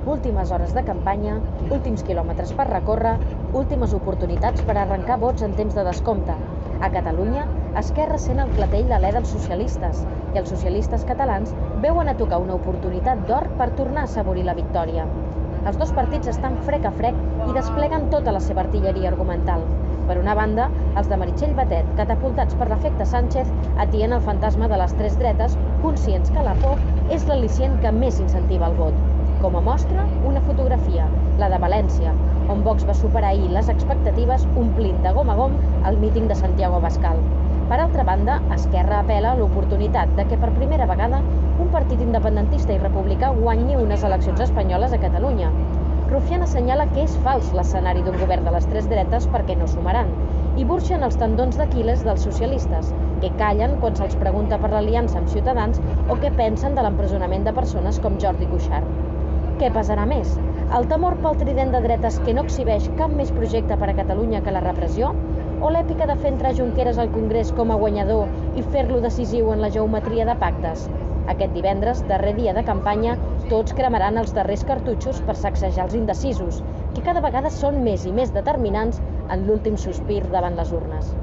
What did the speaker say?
Últimes hores de campanya, últims quilòmetres per recórrer, últimes oportunitats per arrencar vots en temps de descompte. A Catalunya, Esquerra sent el clatell d'alè dels socialistes i els socialistes catalans veuen a tocar una oportunitat d'or per tornar a assaborir la victòria. Els dos partits estan frec a frec i despleguen tota la seva artilleria argumental. Per una banda, els de Meritxell Batet, catapultats per l'efecte Sánchez, atien el fantasma de les tres dretes, conscients que la por és l'al·licient que més incentiva el vot. Com a mostra, una fotografia, la de València, on Vox va superar ahir les expectatives omplint de gom a gom el míting de Santiago Abascal. Per altra banda, Esquerra apel·la a l'oportunitat de que per primera vegada un partit independentista i republicà guanyi unes eleccions espanyoles a Catalunya. Rufián assenyala que és fals l'escenari d'un govern de les tres dretes perquè no sumaran i burxen els tendons d'Aquil·les dels socialistes, que callen quan se'ls pregunta per l'aliança amb Ciutadans o què pensen de l'empresonament de persones com Jordi Cuixart. Què pesarà més? El temor pel trident de dretes que no exhibeix cap més projecte per a Catalunya que la repressió? O l'èpica de fer entrar Junqueras al Congrés com a guanyador i fer-lo decisiu en la geometria de pactes? Aquest divendres, darrer dia de campanya, tots cremaran els darrers cartutxos per sacsejar els indecisos, que cada vegada són més i més determinants en l'últim sospir davant les urnes.